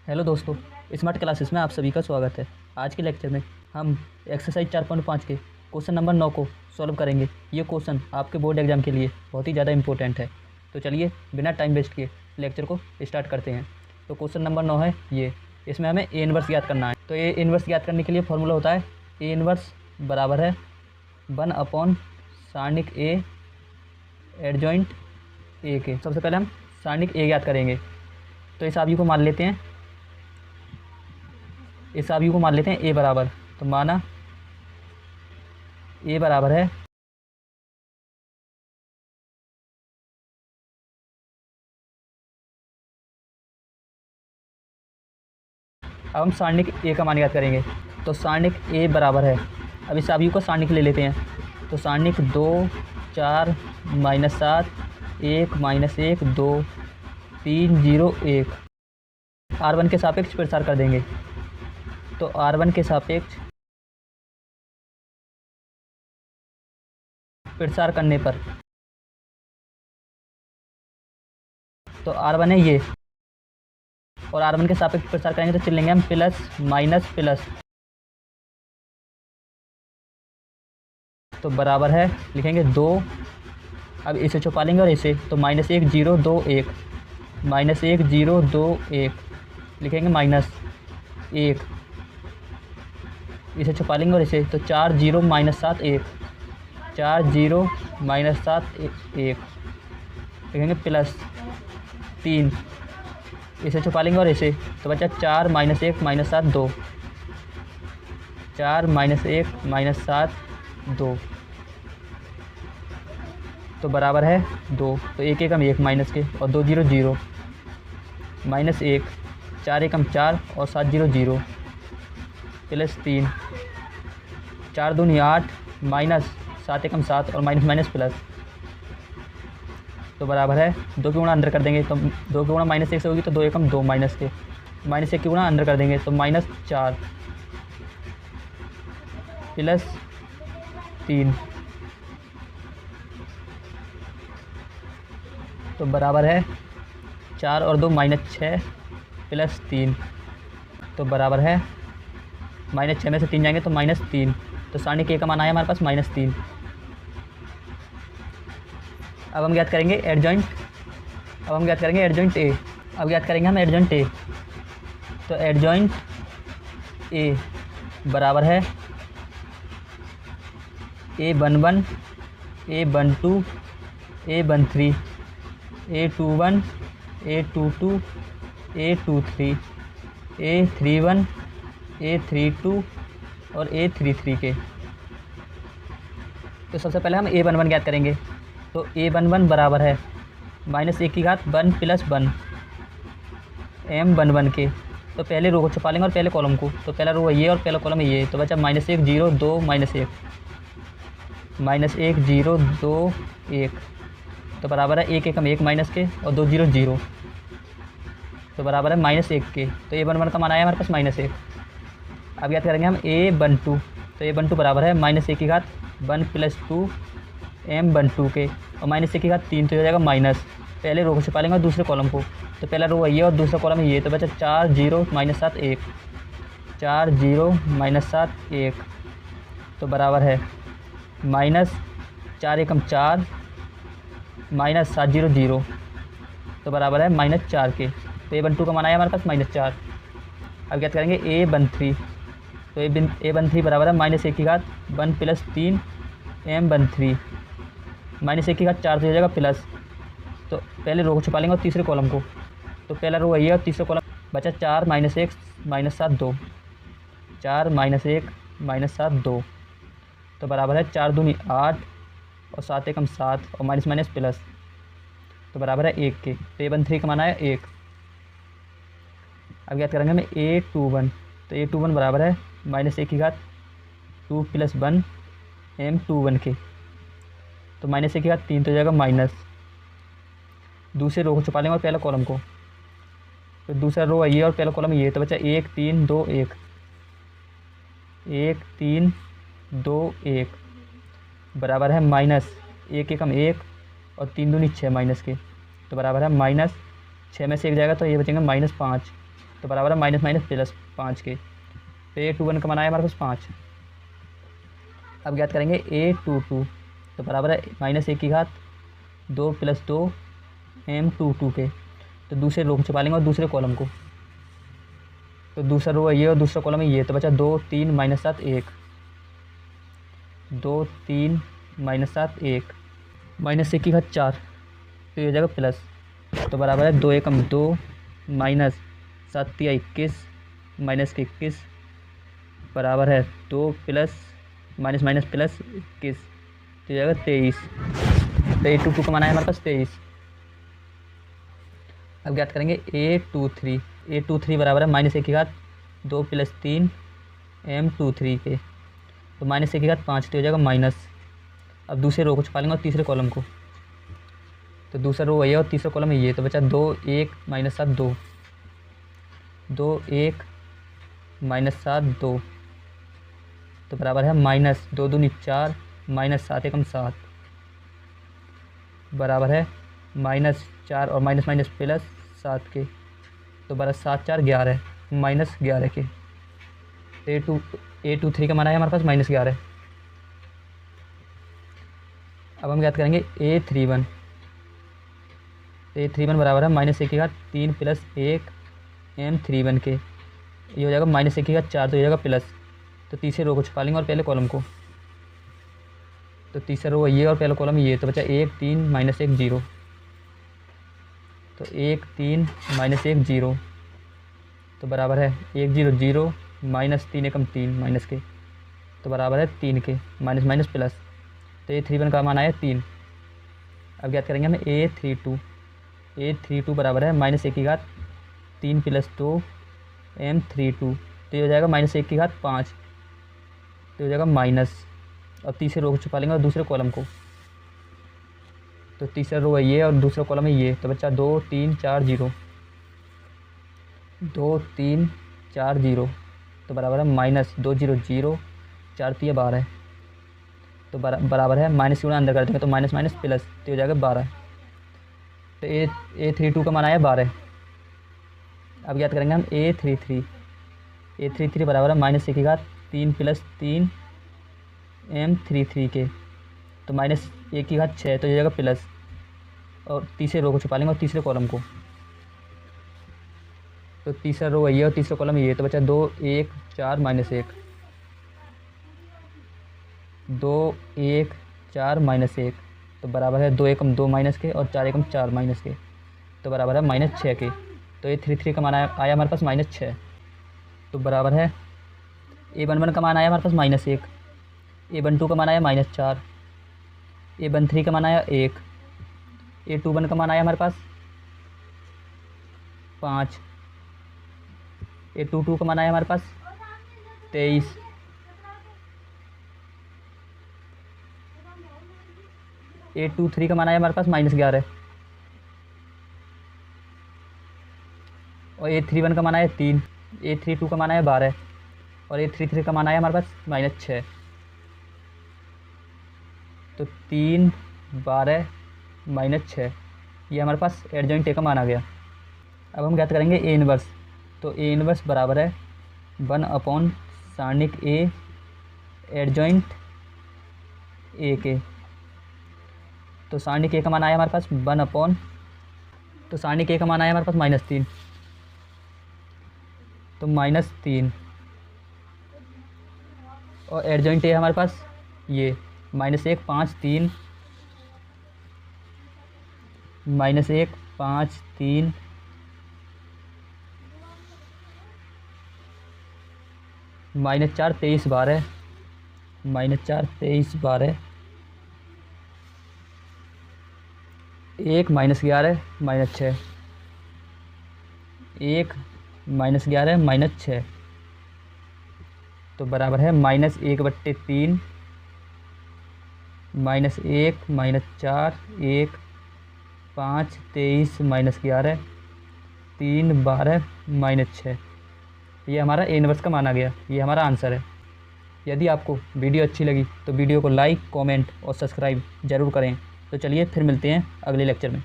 Hello दोस्तों, smart classes में आप सभी का स्वागत है। आज के लेक्चर में हम एक्सरसाइज 4.5 के क्वेश्चन नंबर 9 को सॉल्व करेंगे। ये क्वेश्चन आपके बोर्ड एग्जाम के लिए बहुत ही ज़्यादा इंपॉर्टेंट है। तो चलिए बिना टाइम वेस्ट किए लेक्चर को स्टार्ट करते हैं। तो क्वेश्चन नंबर 9 है ये, इसमें हमें ए इनवर्स याद करना है। तो ए इनवर्स याद करने के लिए फॉर्मूला होता है ए इनवर्स बराबर है 1 सारणिक ए एडजॉइंट ए के। सबसे पहले हम सारणिक ए याद करेंगे। तो इस आव्यूह को मान लेते हैं, ए बराबर, तो माना ए बराबर है अब हम सारणिक ए का मान याद करेंगे। तो सारणिक ए बराबर है, अब इस आव्यूह को सारणिक ले लेते हैं। तो सारणिक 2 4 -7 1 -1 2 3 0 1 R1 के सापेक्ष प्रसार कर देंगे। तो R1 के सापेक्ष प्रसार करने पर तो R1 है ये, और R1 के सापेक्ष प्रसार करेंगे तो चल लेंगे हम प्लस माइनस प्लस। तो बराबर है, लिखेंगे 2, अब इसे छुपा लेंगे और इसे, तो -1 0 2 1 -1 0 2 1 लिखेंगे -1, इसे छुपा लेंगे और इसे, तो 4 0 -7 1 4 0 -7 1 लिखेंगे +3, इसे छुपा लेंगे और इसे, तो बचा 4 -1 -7 2 4 -1 -7 2 तो बराबर है 2। तो 1 एकम 1 माइनस के और 2 0 0 -1 4 एकम 4 और 7 0 0 +3 4 दूनी 8 माइनस 7 एकम 7 और माइनस माइनस प्लस। तो बराबर है 2 की गुणा अंदर कर देंगे, तो 2 की गुणा -1 से होगी, तो 2 एकम 2 माइनस के, -1 की गुणा अंदर कर देंगे तो -4 +3 तो बराबर है 4 और 2 -6 +3 तो बराबर है -6 में से 3 जाएंगे तो -3। तो सारणिक ए का मान आया हमारे पास -3। अब हम याद करेंगे एडजॉइंट ए। अब याद करेंगे हम एडजॉइंट ए। तो एडजॉइंट ए बराबर है A11 A12 A13 A21 A22 A23 A31 A32 और A33 के। तो सबसे पहले हम A11 याद करेंगे। तो A11 बराबर है -1 की घात 1 + 1 M11 के। तो पहले रो को छुपा लेंगे और पहले कॉलम को, तो पहला रो है ये और पहला कॉलम है ये, तो बचा -1 0 2 -1 -1 0 2 1 तो बराबर है 1 एकम 1 माइनस के और 2 0 0 तो बराबर है -1 के। तो A11 का मान आया हमारे पास -1। अब याद करेंगे हम A12। तो A12 बराबर है -1 की घात 1 + 2 M12 के, और -1 की घात 3 तो हो जाएगा माइनस। पहले रो को छुपा लेंगे और दूसरे कॉलम को, तो पहला रो है ये और दूसरा कॉलम है ये, तो बचा 4 0 -7 1 4 0 -7 1 तो बराबर है -4 एकम 4 -7 0 0 तो बराबर है -4 के। तो A12 का मान आया हमारे पास -4। अब याद करेंगे A13। तो A13 बराबर है -1 की घात 1 + 3 M13 -1 की घात 4 तो हो जाएगा प्लस। तो पहले रो को छुपा लेंगे और तीसरे कॉलम को, तो पहला रो है ये और तीसरा कॉलम बचा 4 -1 -7 2 4 -1 -7 2 तो बराबर है 4 दूनी 8 और 7 एकम 7 और माइनस माइनस प्लस, तो बराबर है 1 के। तो A13 का मान आया 1। अब याद करेंगे हमें A21। तो A21 बराबर है -1 की घात 2 + 1 M21 के, तो -1 की घात 3 तो हो जाएगा माइनस। दूसरे रो को छुपा लेंगे और पहला कॉलम को, तो दूसरा रो है ये और पहला कॉलम है ये, तो बचा 1 3 2 1 1 3 2 1 बराबर है -1 एकम 1 और 3 दूनी 6 माइनस के, तो बराबर है -6 में से 1 जाएगा तो ये बचेंगे -5 तो बराबर है माइनस माइनस प्लस 5 के। तो A21 का मान आया हमारे पास 5। अब ज्ञात करेंगे A22, तो बराबर है माइनस 1 की घात 2 प्लस 2 M22 के। तो दूसरे रो को छुपा लेंगे और दूसरे कॉलम को। तो दूसरा रो है ये और दूसरा कॉलम है ये, तो बचा 2 3 माइनस 7 1, 2 3 माइनस 7 1, माइनस 1 की घात 4, तो ये हो जाएगा प्लस। तो बराबर है 2 एकम 2 माइनस 7 तिया 21 माइनस के 21 बराबर है 2 प्लस माइनस माइनस प्लस 21, तो ये जाएगा 23। तो A22 का मान है हमारे पास 23। अब ज्ञात करेंगे A23 बराबर है माइनस 1 की घात 2 प्लस 3 M23 के। तो माइनस 1 की घात 5, तो हो जाएगा माइनस। अब दूसरे रो को छुपा लेंगे और तीसरे कॉलम को। तो दूसरा रो है और तीसरा कॉलम है ये, तो बचा 2 1 माइनस 7 2, 2 1 माइनस 7 2, तो बराबर है माइनस 2 दूनी 4 माइनस 7 एकम 7 बराबर है माइनस 4 और माइनस माइनस प्लस 7 के। तो बराबर 7 4 11 माइनस 11 के। A23 का मान है हमारे पास माइनस 11। अब हम ज्ञात करेंगे A31। A31 बराबर है माइनस 1 की घात 3 प्लस 1 M31 के। ये हो जाएगा माइनस 1 की घात 4, तो हो जाएगा प्लस। तो तीसरे रो को छुपा लेंगे और पहले कॉलम को। तो तीसरा रो ये और पहला कॉलम ये, तो बचा 1 3 माइनस 1 0, तो 1 3 माइनस 1 0, तो बराबर है 1 0 0 माइनस 3 एकम 3 माइनस के, तो बराबर है 3 के माइनस माइनस प्लस। तो A31 का मान आया 3। अब ज्ञात करेंगे हम A32 बराबर है माइनस 1 की घात 3 प्लस 2 M32, तो ये हो जाएगा माइनस 1 की घात 5, तो हो जाएगा माइनस। अब तीसरे रो को छुपा लेंगे और दूसरे कॉलम को। तो तीसरा रो है ये और दूसरा कॉलम है ये, तो बच्चा 2 3 4 0, 2 3 4 0, तो बराबर है माइनस 2 0 0 4 3 12, तो बराबर है माइनस की अंदर कर देंगे तो माइनस माइनस प्लस, तो हो जाएगा 12। तो A32 का मान आया 12। अब याद करेंगे हम A33 बराबर है माइनस 1 की घात 3 प्लस 3 M33 के। तो माइनस 1 की घात 6, तो ये जाएगा प्लस, और तीसरे रो को छुपा लेंगे और तीसरे कॉलम को। तो तीसरा रो है ये और तीसरा कॉलम ये, तो बचा 2 1 4 माइनस 1, 2 1 4 माइनस 1, तो बराबर है 2 एकम 2 माइनस के और 4 एकम 4 माइनस के, तो बराबर है माइनस 6 के। तो A33 का मान आया हमारे पास माइनस 6। तो बराबर है A11 का मान आया हमारे पास माइनस 1, A12 का मान आया माइनस 4, A13 का मान आया 1, A21 का मान आया हमारे पास 5, A22 का मान आया हमारे पास 23, A23 का मान आया हमारे पास माइनस 11, और A31 का मान आया 3, A32 का मान आया 12, और A33 का मान आया हमारे पास माइनस 6। तो 3 12 माइनस 6, ये हमारे पास एडजॉइंट ए का मान आ गया। अब हम ज्ञात करेंगे A इनवर्स। तो A इनवर्स बराबर है 1 सारणिक A एडजॉइंट ए के। तो सारणिक ए का मान आया हमारे पास 1 तो सारणिक ए का मान आया हमारे पास -3, तो -3, और एडजॉइंट ए हमारे पास ये -1 5 3 -1 5 3 -4 23 12 -4 23 12 1 -11 -6 1 -11 -6, तो बराबर है -1/3 -1 -4 1 5 23 -11 3 12 -6। ये हमारा ए इनवर्स का माना गया, ये हमारा आंसर है। यदि आपको वीडियो अच्छी लगी तो वीडियो को लाइक कमेंट और सब्सक्राइब ज़रूर करें। तो चलिए फिर मिलते हैं अगले लेक्चर में।